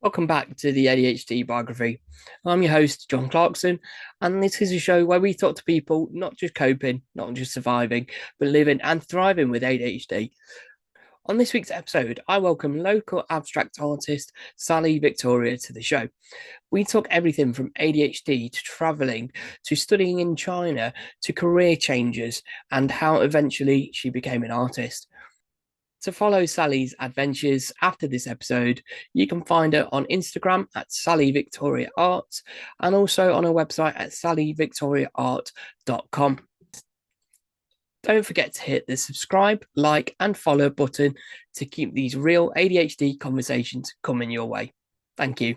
Welcome back to the ADHD Biography. I'm your host, John Clarkson, and this is a show where we talk to people not just coping, not just surviving, but living and thriving with ADHD. On this week's episode, I welcome local abstract artist Sally Victoria to the show. We talk everything from ADHD to travelling to studying in China to career changes and how eventually she became an artist. To follow Sally's adventures after this episode, you can find her on Instagram at Sally Victoria Art and also on her website at sallyvictoriaart.com. Don't forget to hit the subscribe, like, and follow button to keep these real ADHD conversations coming your way. Thank you.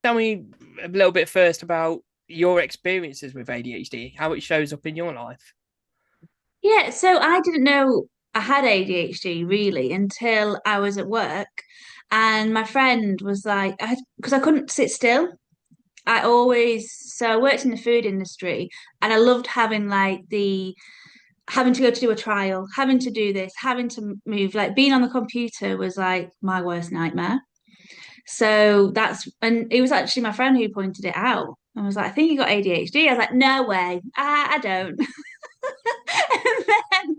Tell me a little bit first about your experiences with ADHD, how it shows up in your life. Yeah, so I didn't know I had ADHD really until I was at work, and my friend was like, because I couldn't sit still. So I worked in the food industry, and I loved having having to go to do a trial, having to do this, having to move, like being on the computer was like my worst nightmare. And it was actually my friend who pointed it out and was like, I think you got ADHD. I was like, no way, I don't. And then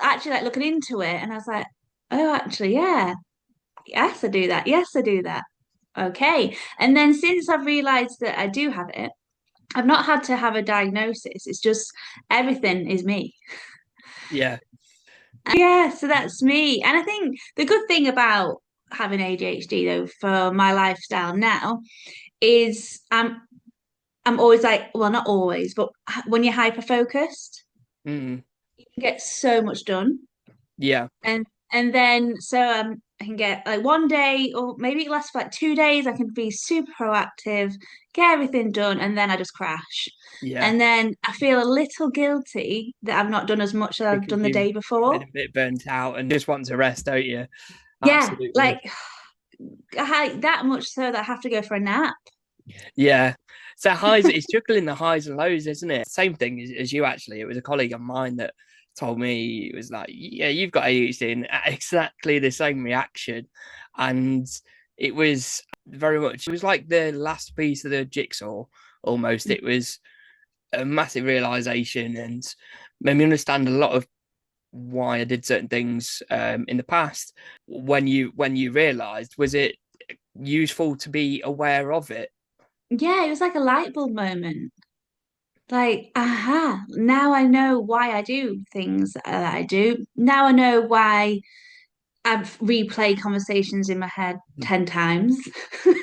actually like looking into it and I was like, oh, actually, yeah, yes, I do that. Yes, I do that. Okay. And then since I've realized that I do have it, I've not had to have a diagnosis. It's just everything is me. Yeah, Yeah, so that's me. And I think the good thing about having ADHD though for my lifestyle now is I'm always like, well, not always, but when you're hyper focused, mm, you can get so much done. yeah, And then I can get like one day or maybe it lasts for like 2 days. I can be super proactive, get everything done, and then I just crash. yeah. And then I feel a little guilty that I've not done as much as I've Because done the you've day been before. a bit burnt out and just want to rest, don't you? Yeah, Absolutely. like that much so that I have to go for a nap. Yeah. So it's juggling the highs and lows, isn't it? Same thing as you actually. It was a colleague of mine that told me it was like, yeah, you've got ADHD and exactly the same reaction. And it was very much, it was like the last piece of the jigsaw almost. It was a massive realization and made me understand a lot of why I did certain things in the past. When you realized, was it useful to be aware of it? Yeah, it was like a light bulb moment. Like, aha, now I know why I do things that I do. Now I know why I've replayed conversations in my head 10 times. Get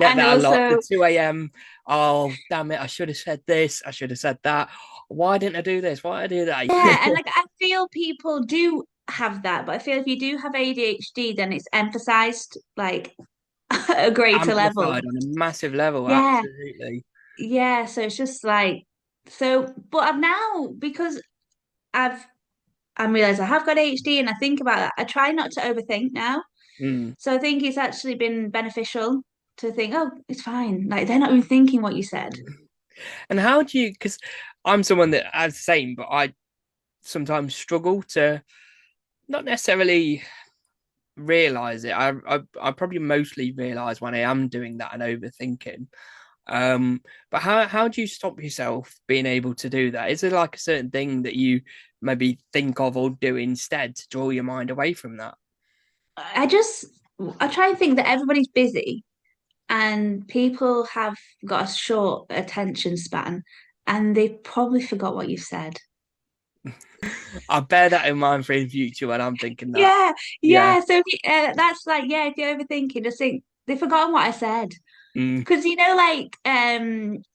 And that a lot. The also, 2 a.m. Oh, damn it. I should have said this. I should have said that. Why didn't I do this? Why did I do yeah, and that? like I feel people do have that, but I feel if you do have ADHD, then it's emphasized like a greater level. Amplified on a massive level. Yeah, Absolutely. yeah. So it's just like, but I've now, because I've, I realize I have got ADHD and I think about that, I try not to overthink now. Mm. So I think it's actually been beneficial to think, oh, it's fine. Like they're not even thinking what you said. And how do you, because I'm someone that has the same, but I sometimes struggle to not necessarily realize it. I probably mostly realize when I am doing that and overthinking. But how do you stop yourself being able to do that? Is there like a certain thing that you maybe think of or do instead to draw your mind away from that? I just I try and think that everybody's busy and people have got a short attention span and they probably forgot what you said. I bear that in mind for in future when I'm thinking that. Yeah, Yeah. yeah. So that's like, yeah, if you're overthinking, just think they've forgotten what I said. Mm, Because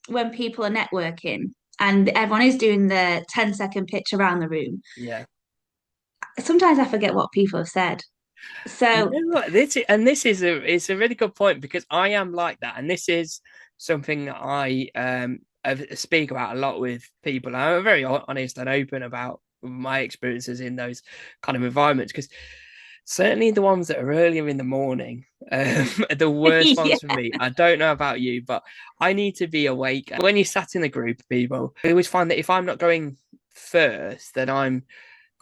when people are networking and everyone is doing the 10-second pitch around the room, yeah. sometimes I forget what people have said. You So know what? This is it's a really good point because I am like that, and this is something that I speak about a lot with people. I'm very honest and open about my experiences in those kind of environments because certainly the ones that are earlier in the morning are the worst yeah, ones for me. I don't know about you, but I need to be awake. When you sat in a group of people, I always find that if I'm not going first, then I'm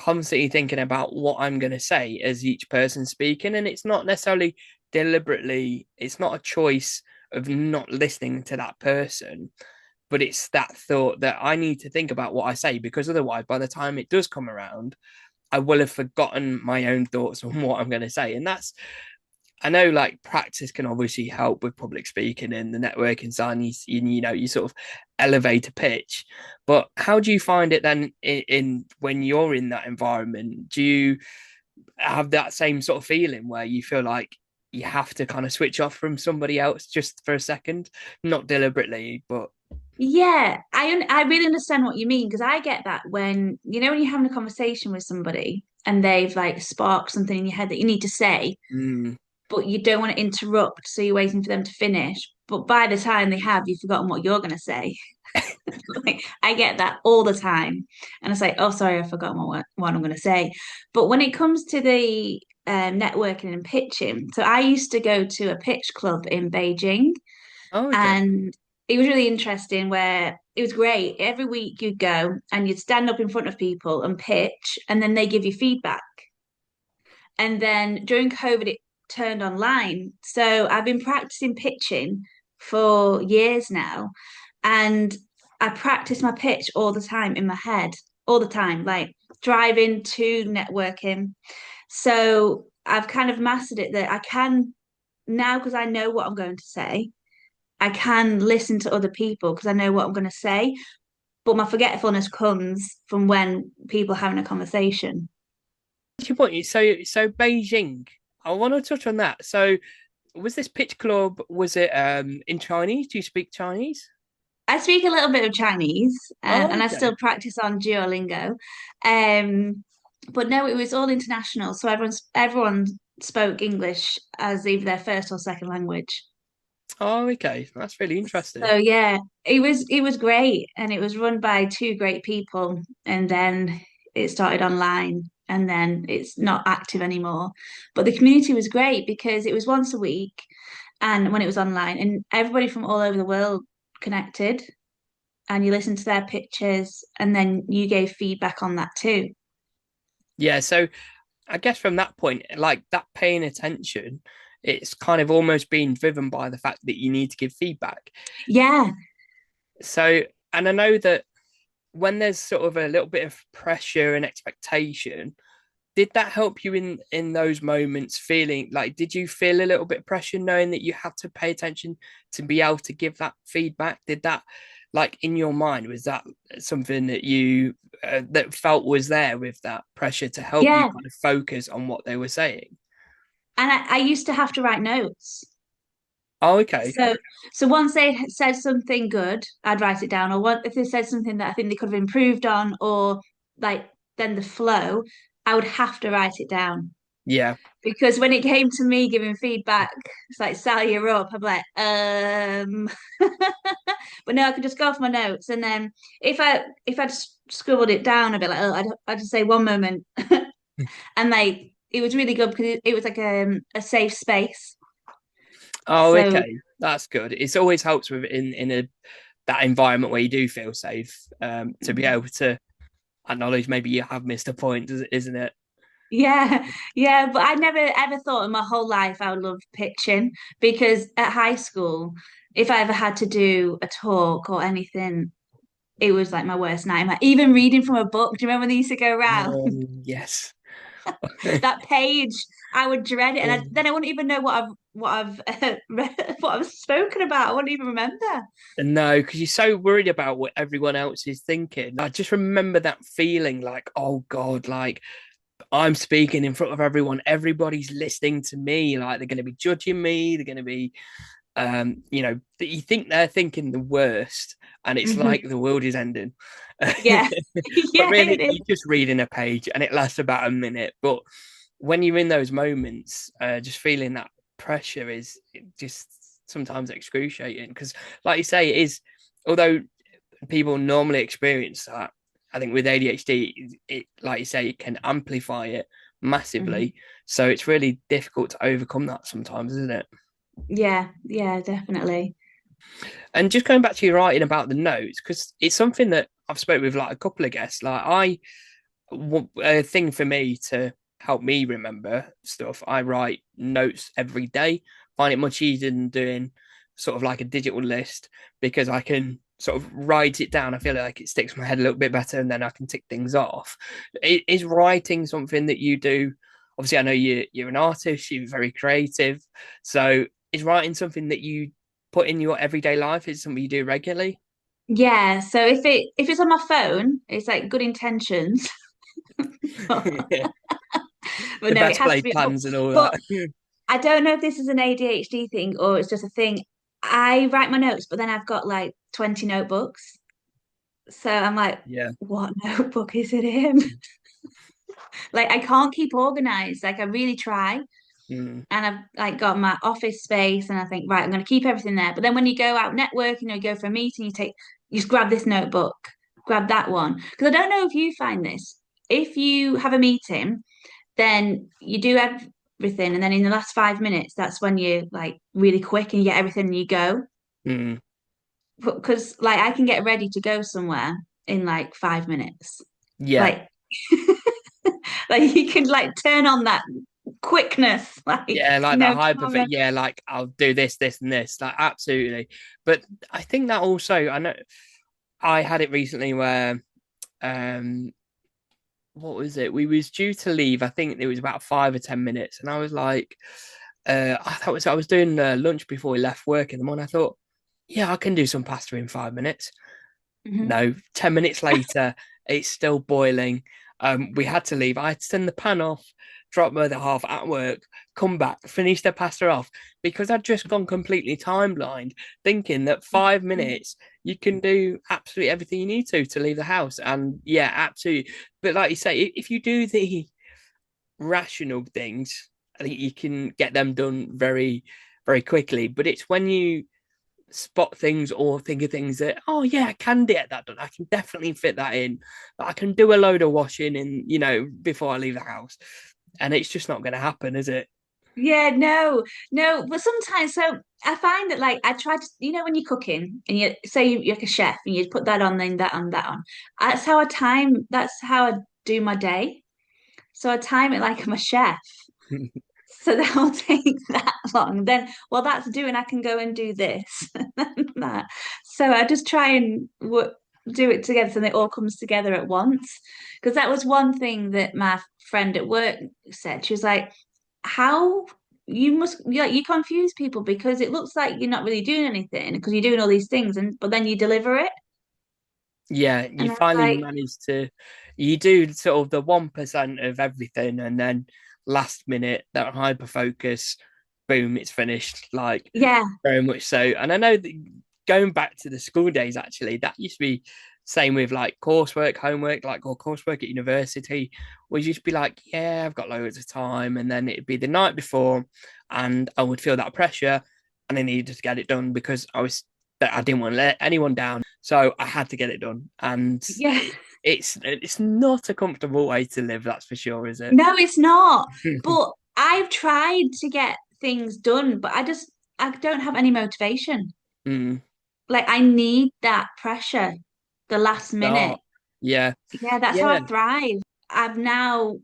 constantly thinking about what I'm going to say as each person speaking. And it's not necessarily deliberately, it's not a choice of not listening to that person, but it's that thought that I need to think about what I say, because otherwise, by the time it does come around, I will have forgotten my own thoughts on what I'm going to say. And that's, I know like practice can obviously help with public speaking and the networking side. And you sort of elevate a pitch. But how do you find it then in when you're in that environment? Do you have that same sort of feeling where you feel like you have to kind of switch off from somebody else just for a second, not deliberately, but Yeah, I really understand what you mean because I get that when when you're having a conversation with somebody and they've like sparked something in your head that you need to say, mm, but you don't want to interrupt, so you're waiting for them to finish. But by the time they have, you've forgotten what you're going to say. Like, I get that all the time, and it's like, oh, sorry, I've forgotten what I'm going to say. But when it comes to the networking and pitching, so I used to go to a pitch club in Beijing, oh, okay. and it was really interesting where it was great. Every week you'd go and you'd stand up in front of people and pitch, and then they give you feedback. And then during COVID, it turned online. So I've been practicing pitching for years now. And I practice my pitch all the time in my head, all the time, like driving to networking. So I've kind of mastered it that I can now, because I know what I'm going to say, I can listen to other people because I know what I'm going to say. But my forgetfulness comes from when people are having a conversation. Your point. So Beijing. I want to touch on that. So was this pitch club? Was it in Chinese? Do you speak Chinese? I speak a little bit of Chinese, Oh, and I okay. still practice on Duolingo. Um, but no, it was all international, so everyone spoke English as either their first or second language. Oh, okay. That's really interesting. So yeah, it was great, and it was run by two great people, and then it started online, and then it's not active anymore. But the community was great because it was once a week, and when it was online, and everybody from all over the world connected and you listened to their pitches and then you gave feedback on that too. Yeah. So I guess from that point, like that paying attention, it's kind of almost being driven by the fact that you need to give feedback. Yeah, So, and I know that when there's sort of a little bit of pressure and expectation, did that help you in those moments feeling like, did you feel a little bit of pressure knowing that you had to pay attention to be able to give that feedback? Did that, like, in your mind, was that something that you that felt was there with that pressure to help you yeah. kind of focus on what they were saying? And I used to have to write notes. Oh, okay. So once they had said something good, I'd write it down. Or what if they said something that I think they could have improved on, or like then the flow, I would have to write it down. Yeah. Because when it came to me giving feedback, it's like, Sal, you're up. I'm like, but no, I could just go off my notes, and then if I'd scribbled it down a bit, like, oh, I'd just say one moment, and like it was really good because it was like a safe space. Oh, So okay. That's good. It's always helps with in a that environment where you do feel safe, to be able to acknowledge maybe you have missed a point, isn't it? yeah, yeah, but I never ever thought in my whole life I would love pitching because at high school, if I ever had to do a talk or anything, it was like my worst nightmare. Even reading from a book, do you remember when they used to go around Yes. that page? I would dread it, and then I wouldn't even know what I've read, what I've spoken about. I wouldn't even remember. No, because you're so worried about what everyone else is thinking. I just remember that feeling like, oh God, like I'm speaking in front of everyone. Everybody's listening to me. Like they're going to be judging me. They're going to be, that you think they're thinking the worst, and it's Hmm. like the world is ending. Yeah, But yeah, really, it is. you're just reading a page, and it lasts about a minute. But when you're in those moments, just feeling that pressure is just sometimes excruciating. Because, like you say, it is. Although people normally experience that, I think with ADHD, it like you say, it can amplify it Mhm. massively. So it's really difficult to overcome that sometimes, isn't it? Yeah, yeah, definitely. And just going back to your writing about the notes, because it's something that I've spoken with like a couple of guests. Like a thing for me to help me remember stuff. I write notes every day. Find it much easier than doing sort of like a digital list because I can sort of write it down. I feel like it sticks in my head a little bit better, and then I can tick things off. Is writing something that you do? Obviously, I know you're an artist. You're very creative. So, is writing something that you put in your everyday life? Is it something you do regularly? Yeah, so if it's on my phone, it's like good intentions. Yeah. But The no, it best has to laid be. But, plans and all that. but I don't know if this is an ADHD thing or it's just a thing. I write my notes, but then I've got like 20 notebooks. So I'm like, Yeah. what notebook is it in? Like I can't keep organized. Like I really try. Mm. And I've like got my office space and I think, right, I'm gonna keep everything there. But then when you go out networking or you go for a meeting, you just grab this notebook, grab that one. Because I don't know if you find this. If you have a meeting, then you do everything, and then in the last 5 minutes, that's when you're like really quick and you get everything and you go. Mm. Because like I can get ready to go somewhere in like 5 minutes. Yeah. Like like you can like turn on that quickness, like Yeah, like that no hyper camera. yeah, like I'll do this, this, and this. Like absolutely. But I think that also I know I had it recently where um what was it? We was due to leave. I think it was about 5 or 10 minutes, and I was like, I was doing lunch before we left work in the morning. I thought, yeah, I can do some pasta in 5 minutes. Mhm. No, 10 minutes later, it's still boiling. We had to leave. I had to send the pan off, drop my other half at work, come back, finish the pasta off because I'd just gone completely time blind, thinking that 5 minutes you can do absolutely everything you need to leave the house. And yeah, absolutely. But like you say, if you do the rational things, I think you can get them done very, very quickly. But it's when you spot things or think of things that, oh yeah, I can get that done. I can definitely fit that in. But I can do a load of washing in, before I leave the house. And it's just not going to happen, is it? Yeah, no, no. But sometimes, so I find that like I try to, when you're cooking and you say you're like a chef and you put that on, then that on, that on. That's how I do my day. So I time it like I'm a chef. So that will take that long. Then while that's doing, I can go and do this and that. So I just try and do it together so that it all comes together at once. Because that was one thing that my friend at work said. She was like, how you confuse people because it looks like you're not really doing anything because you're doing all these things and but then you deliver it. Yeah, you And I was finally like, manage to, you do sort of the 1% of everything, and then last minute, that hyper focus, boom, it's finished. Like, yeah, very much so. And I know that going back to the school days, actually, that used to be same with like coursework, homework, like or coursework at university, would just be like, yeah, I've got loads of time. And then it'd be the night before, and I would feel that pressure, and I needed to get it done because that I didn't want to let anyone down. So I had to get it done. And yeah. it's not a comfortable way to live, that's for sure, is it? No, it's not. But I've tried to get things done, but I don't have any motivation. Mm, Like I need that pressure, the last minute. start. Yeah. Yeah, that's how Yeah. I thrive. I've now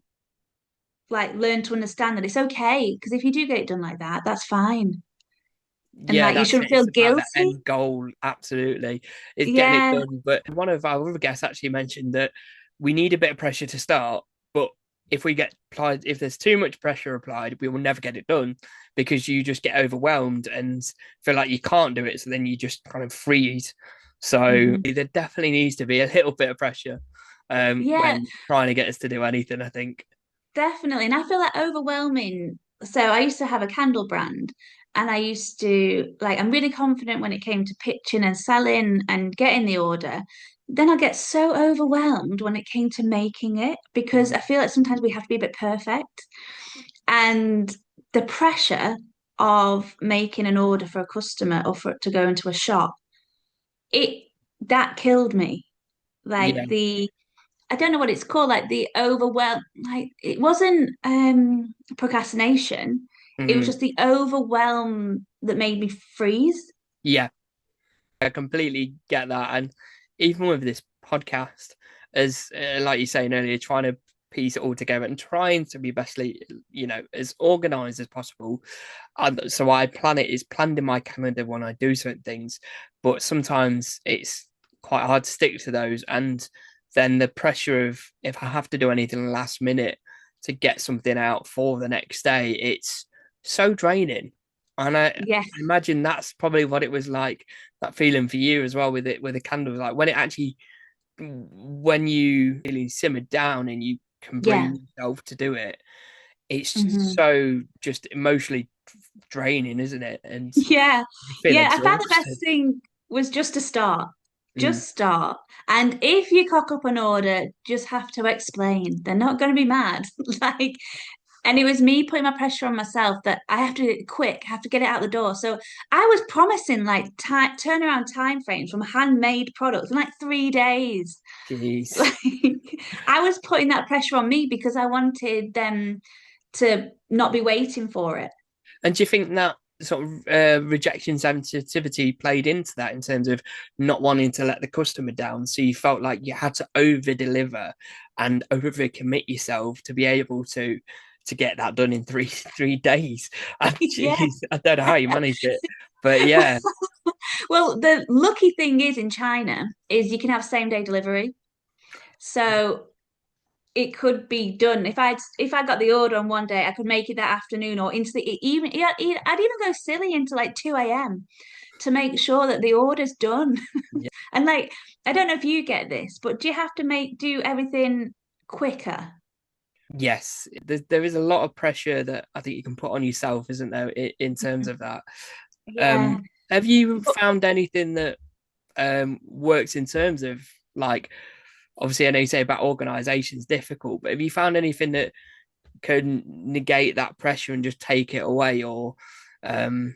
like learned to understand that it's okay because if you do get it done like that, that's fine. And Yeah, like you that's it. shouldn't feel It's about the guilty. end goal. Absolutely. It's getting it Yeah. done. But one of our other guests actually mentioned that we need a bit of pressure to start. But if there's too much pressure applied, we will never get it done because you just get overwhelmed and feel like you can't do it. So then you just kind of freeze. So Mhm. there definitely needs to be a little bit of pressure Yeah, when trying to get us to do anything, I think. definitely. And I feel like overwhelming. So I used to have a candle brand and I used to like I'm really confident when it came to pitching and selling and getting the order. Then I get so overwhelmed when it came to making it because Mm. I feel like sometimes we have to be a bit perfect. And the pressure of making an order for a customer or for it to go into a shop, it that killed me. Yeah. Like the I don't know what it's called, like the overwhelm, like it wasn't procrastination. It was Mhm. just the overwhelm that made me freeze. Yeah. I completely get that. And even with this podcast, as like you saying earlier, trying to piece it all together and trying to be bestly, as organized as possible. And so I plan it is planned in my calendar when I do certain things, but sometimes it's quite hard to stick to those. And then the pressure of if I have to do anything last minute to get something out for the next day, it's so draining. And I Yes. imagine that's probably what it was like, that feeling for you as well with it, with the candles, like when it actually, when you really simmered down and you can Yeah. bring yourself to do it, it's Hmm. so just emotionally draining, isn't it? And Yeah. you feel Yeah. I found the best exhausted. thing was just to start. Mm, Just start. And if you cock up an order, just have to explain. They're not going to be mad. Like, and it was me putting my pressure on myself that I have to do it quick, have to get it out the door. So I was promising like time turnaround time frames from handmade products in like 3 days. jeez. Like I was putting that pressure on me because I wanted them to not be waiting for it. And do you think that sort of rejection sensitivity played into that in terms of not wanting to let the customer down? So you felt like you had to over deliver and over commit yourself to be able to get that done in three days. And Yeah. jeez, I don't know how you managed it, but yeah, Well, the lucky thing is in China is you can have same day delivery. So it could be done. If I got the order on one day, I could make it that afternoon or into the even I'd even go silly into like 2 a.m. to make sure that the order's done. yeah. And like I don't know if you get this, but do you have to do everything quicker? Yes, there is a lot of pressure that I think you can put on yourself, isn't there, in terms of that. Yeah. Have you But found anything that works in terms of, like, obviously I know you say about organization is difficult, but have you found anything that can negate that pressure and just take it away, or um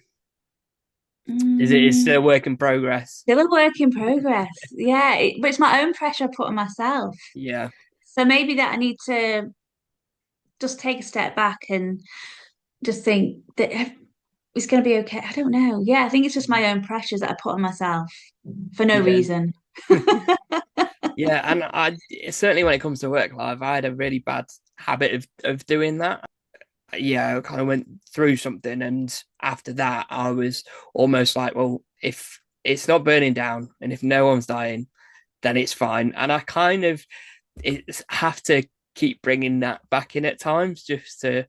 is it is still a mm, work in progress? still a work in progress. Yeah, but it's my own pressure I put on myself. Yeah, So maybe that I need to just take a step back and just think that it's going to be okay. I don't know. Yeah, I think it's just my own pressures that I put on myself for no yeah. reason. Yeah, and I certainly when it comes to work life, I had a really bad habit of doing that. Yeah, I kind of went through something, and after that, I was almost like, well, if it's not burning down and if no one's dying, then it's fine. And I kind of have to keep bringing that back in at times just to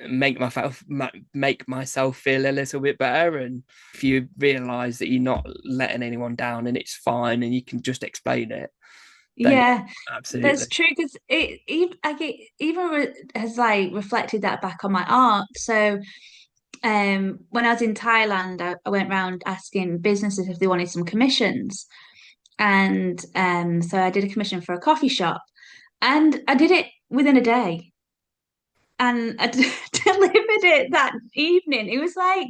make myself feel a little bit better. And if you realize that you're not letting anyone down and it's fine and you can just explain it, then Yeah, yeah, that's absolutely. true because I get even has like reflected that back on my art. So, when I was in Thailand, I went around asking businesses if they wanted some commissions, and so I did a commission for a coffee shop, and I did it within a day, and I delivered it that evening. It was like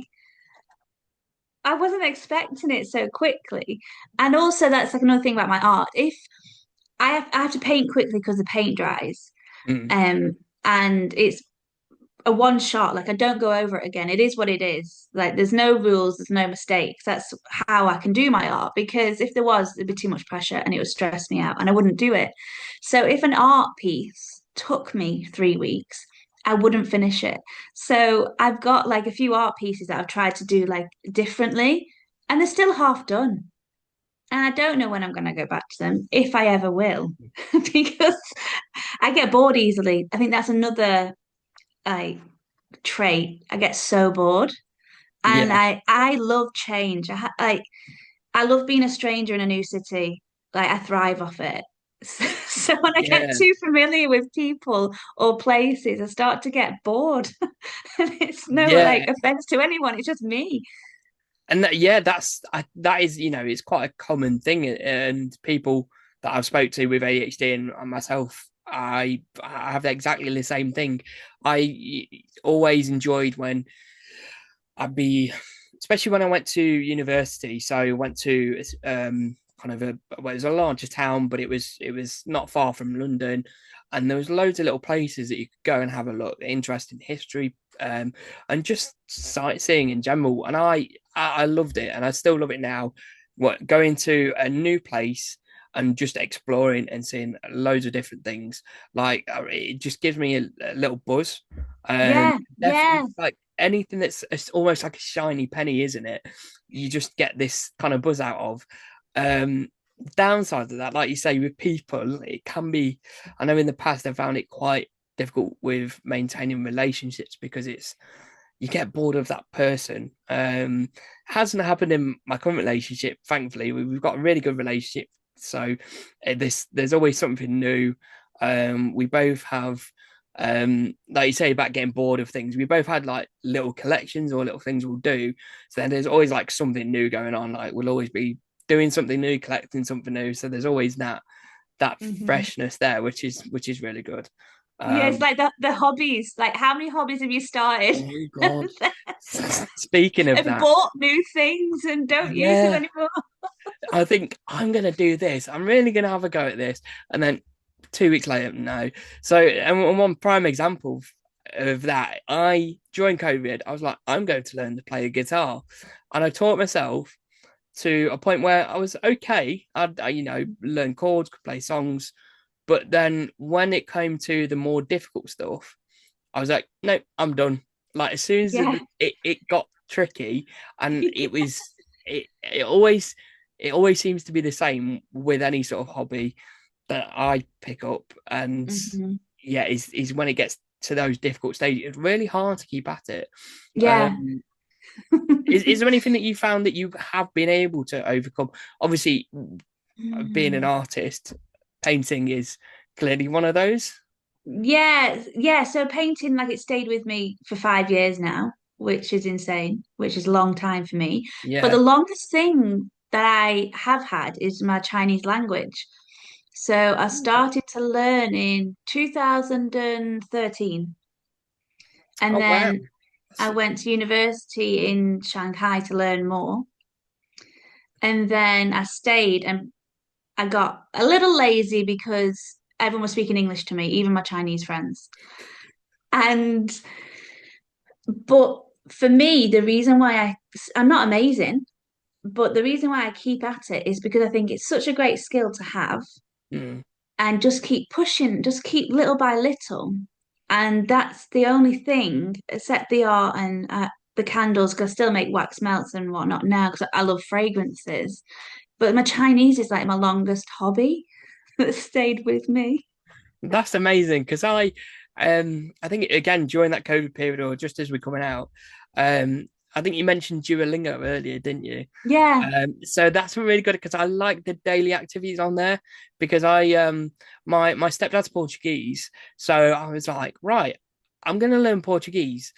I wasn't expecting it so quickly. And also that's like another thing about my art. If I have to paint quickly because the paint dries. Mm, Um and it's a one shot, like I don't go over it again. It is what it is. Like there's no rules, there's no mistakes. That's how I can do my art because if there was, it'd be too much pressure and it would stress me out and I wouldn't do it. So if an art piece took me 3 weeks, I wouldn't finish it. So I've got like a few art pieces that I've tried to do like differently and they're still half done. And I don't know when I'm going to go back to them, if I ever will, because I get bored easily. I think that's another like trait. I get so bored, and yeah, I love change. I love being a stranger in a new city. Like I thrive off it. So when I get yeah, too familiar with people or places, I start to get bored. And it's no like yeah. offense to anyone. It's just me. And yeah, that is, it's quite a common thing. And people that I've spoke to with ADHD and myself, I have exactly the same thing. I always enjoyed when I'd be, especially when I went to university. So I went to kind of well, it was a larger town, but it was not far from London, and there was loads of little places that you could go and have a look, interesting history, and just sightseeing in general. And I loved it, and I still love it now. What, going to a new place and just exploring and seeing loads of different things. Like it just gives me a little buzz. Yeah, Definitely yeah. like anything that's it's almost like a shiny penny, isn't it? You just get this kind of buzz out of. Um, Downside of that, like you say, with people, it can be. I know in the past I found it quite difficult with maintaining relationships because it's you get bored of that person. Hasn't happened in my current relationship. Thankfully, we've got a really good relationship. So there's always something new. We both have, like you say about getting bored of things. We both had like little collections or little things we'll do. So then there's always like something new going on. Like we'll always be doing something new, collecting something new. So there's always that Hmm. freshness there, which is really good. Yeah, it's Um, like the hobbies. Like, how many hobbies have you started? oh God. Speaking of And that, bought new things and don't use them yeah, anymore. I think I'm gonna do this. I'm really gonna have a go at this, and then 2 weeks later, no. So, and one prime example of that, I during COVID, I was like, I'm going to learn to play a guitar, and I taught myself to a point where I was okay. I learn chords, could play songs, but then when it came to the more difficult stuff, I was like, no, I'm done. Like as soon as Yeah. it got tricky, and it always seems to be the same with any sort of hobby that I pick up, and Hmm. yeah, is when it gets to those difficult stages, it's really hard to keep at it. Yeah. Um, is there anything that you found that you have been able to overcome? Obviously, being an Hmm. artist, painting is clearly one of those. Yeah, yeah. So painting, like, it stayed with me for 5 years now, which is insane, which is a long time for me. But the Yeah. longest thing that I have had is my Chinese language. So I started to learn in 2013, and Oh wow. then I went to university in Shanghai to learn more. And then I stayed and I got a little lazy because everyone was speaking English to me, even my Chinese friends. And but for me, the reason why I'm not amazing, but the reason why I keep at it is because I think it's such a great skill to have Mm, and just keep pushing, just keep little by little. And that's the only thing, except the art and the candles, because I still make wax melts and whatnot now because I love fragrances. But my Chinese is like my longest hobby that stayed with me. that's amazing because I think again during that COVID period or just as we're coming out, I think you mentioned Duolingo earlier, didn't you? Yeah. So that's really good because I like the daily activities on there because my stepdad's Portuguese, so I was like, right, I'm gonna learn Portuguese,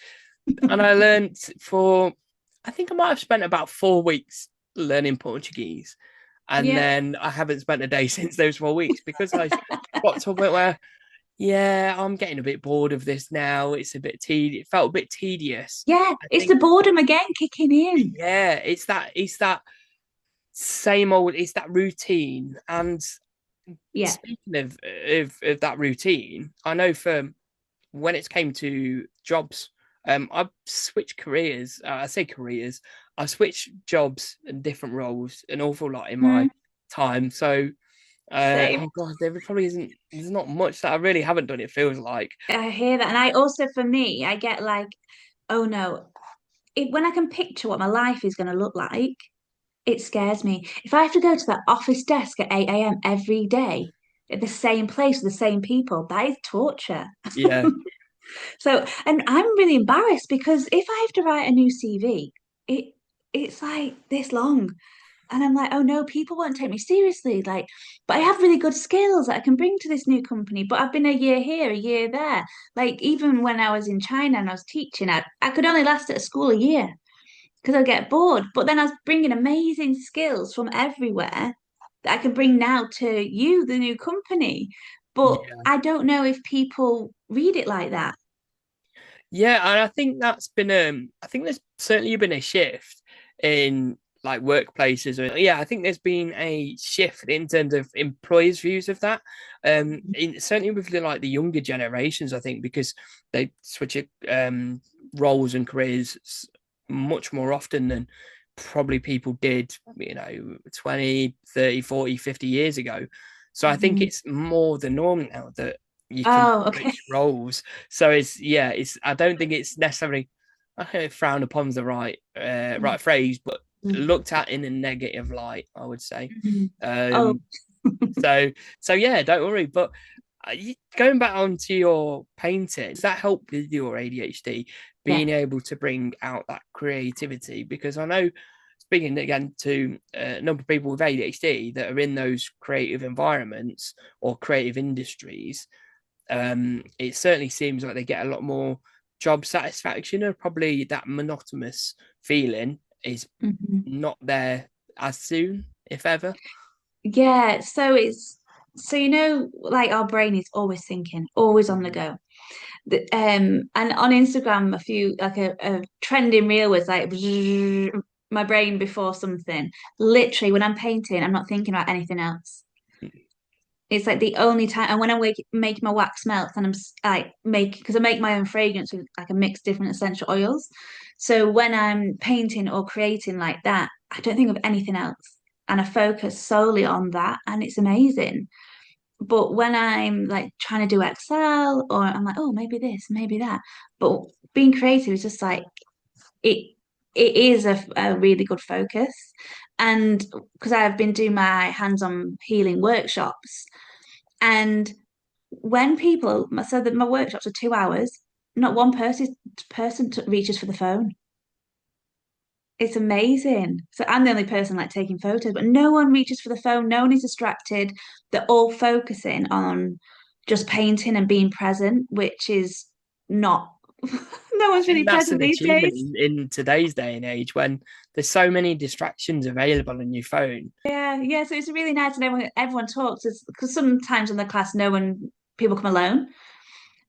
and I learned for I think I might have spent about 4 weeks learning Portuguese, and Yeah. then I haven't spent a day since those 4 weeks because I got to a point where yeah, I'm getting a bit bored of this now. It's a bit tedious. It felt a bit tedious. Yeah. I It's the think boredom again kicking in. yeah, it's that same old, it's that routine. And Yeah. speaking of that routine, I know for when it came to jobs, I've switched careers. I say careers, I switched jobs and different roles an awful lot in my Hmm. time. So, Same. oh God, there probably isn't. There's not much that I really haven't done. It feels like, I hear that. And I also, for me, I get like, oh no, when I can picture what my life is going to look like, it scares me. If I have to go to that office desk at 8 a.m. every day at the same place with the same people, that is torture. yeah, So, and I'm really embarrassed because if I have to write a new CV, it it's like this long. And I'm like, oh no, people won't take me seriously. Like, but I have really good skills that I can bring to this new company. But I've been a year here, a year there. Like, even when I was in China and I was teaching, I could only last at a school a year because I get bored. But then I was bringing amazing skills from everywhere that I can bring now to you, the new company. But yeah. I don't know if people read it like that. Yeah, and I think that's been I think there's certainly been a shift in like workplaces or yeah, I think there's been a shift in terms of employers' views of that. Certainly with like the younger generations, I think because they switch roles and careers much more often than probably people did, 20, 30, 40, 50 years ago. So I think Mhm. it's more the norm now that you can Oh, okay. switch roles. So it's I don't think it's necessarily, I don't know if frowned upon is the right phrase, but Mhm. looked at in a negative light, I would say. Mhm. Oh, Um so so yeah, don't worry. But going back onto your painting, does that help with your ADHD, yeah. being able to bring out that creativity? Because I know, speaking again to a number of people with ADHD that are in those creative environments or creative industries, it certainly seems like they get a lot more job satisfaction, and probably that monotonous feeling is Mhm. not there as soon, if ever. Yeah, so so like our brain is always thinking, always on the Mhm. go. And on Instagram, a few like a trending reel was like my brain before something. Literally, when I'm painting, I'm not thinking about anything else. It's like the only time, and when I'm making my wax melts, and like make because I make my own fragrance with like a mix different essential oils. So when I'm painting or creating like that, I don't think of anything else, and I focus solely on that, and it's amazing. But when I'm like trying to do Excel, or I'm like, oh, maybe this, maybe that. But being creative is just like it. It is a really good focus, and because I've been doing my hands-on healing workshops. And when people, so that my workshops are 2 hours, not one person reaches for the phone. It's amazing. So I'm the only person like taking photos, but no one reaches for the phone. No one is distracted. They're all focusing on just painting and being present, which is not. No I one's really think that's present an these achievement days. in today's day and age when there's so many distractions available on your phone. Yeah, yeah. So it's really nice, and everyone talks. Because sometimes in the class, no one people come alone.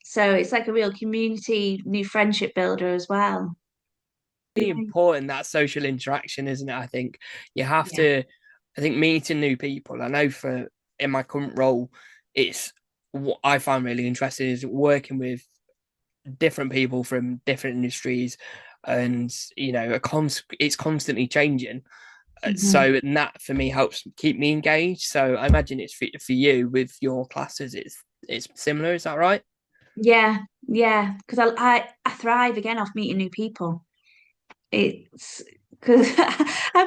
So it's like a real community, new friendship builder as well. Really Yeah. important, that social interaction, isn't it? I think you have Yeah. to, I think meeting new people. I know for in my current role, it's what I find really interesting is working with different people from different industries, and it's constantly changing. Mhm. So and that for me helps keep me engaged. So I imagine it's for you with your classes. It's similar. Is that right? Yeah, yeah. Because I thrive again off meeting new people. It's because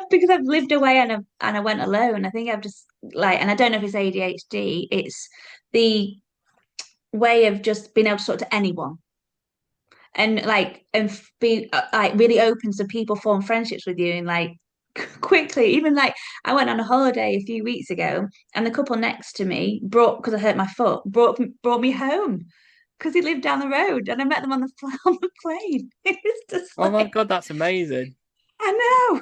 because I've lived away and I went alone. I think I've just like, and I don't know if it's ADHD. It's the way of just being able to talk to anyone and like be like really open so people form friendships with you and like quickly. Even like I went on a holiday a few weeks ago, and the couple next to me brought because I hurt my foot brought me home because he lived down the road, and I met them on the on the plane. It was just Oh my like God, that's amazing. I know.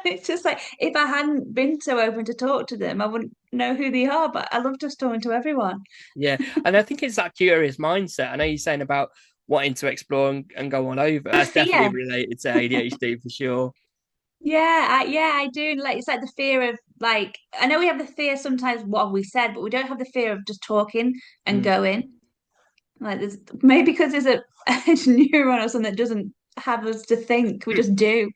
It's just like if I hadn't been so open to talk to them, I wouldn't know who they are. But I love just talking to everyone. Yeah, and I think it's that curious mindset. I know you're saying about wanting to explore and go on over. The That's definitely fear. related to ADHD for sure. Yeah, I do. Like it's like the fear of like I know we have the fear sometimes what we said, but we don't have the fear of just talking and Mm. going. Like there's maybe because there's a neuron or something that doesn't have us to think. We just do.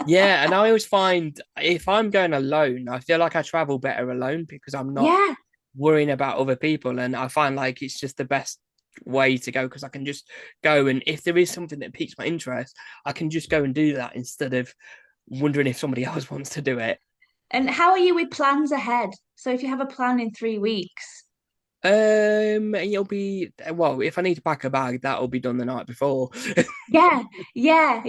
Yeah, and I always find if I'm going alone, I feel like I travel better alone because I'm not Yeah. worrying about other people, and I find like it's just the best way to go because I can just go, and if there is something that piques my interest, I can just go and do that instead of wondering if somebody else wants to do it. And how are you with plans ahead? So if you have a plan in 3 weeks. It'll be well, if I need to pack a bag, that'll be done the night before. Yeah, yeah.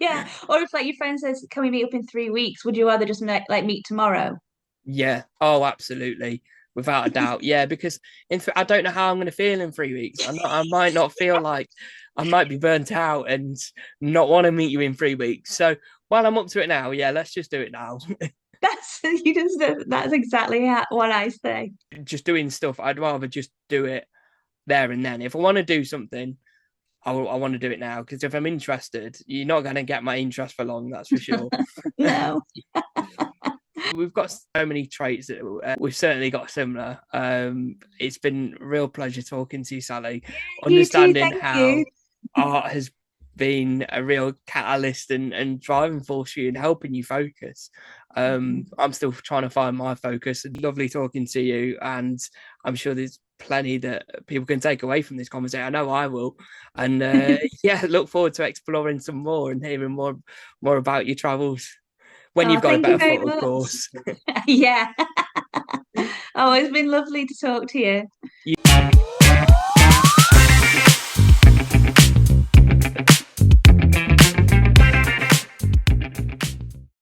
Yeah. Or if like your friend says, "Can we meet up in 3 weeks?" Would you rather just like meet tomorrow? Yeah. Oh, absolutely. Without a doubt. Yeah, because I don't know how I'm going to feel in 3 weeks. I might not feel like I might be burnt out and not want to meet you in 3 weeks. So while I'm up to it now, yeah, let's just do it now. That's you just that's exactly what I say. Just doing stuff. I'd rather just do it there and then. If I want to do something, I want to do it now. Because if I'm interested, you're not going to get my interest for long. That's for sure. No. We've got so many traits that we've certainly got similar. It's been a real pleasure talking to you, Sally. You too, Understanding thank you. how art has been a real catalyst and driving force for you and helping you focus. I'm still trying to find my focus. Lovely talking to you, and I'm sure there's plenty that people can take away from this conversation. I know I will, and yeah, look forward to exploring some more and hearing more about your travels when Oh, you've got a thank you better very foot, of much. course. Yeah. Oh, it's been lovely to talk to you.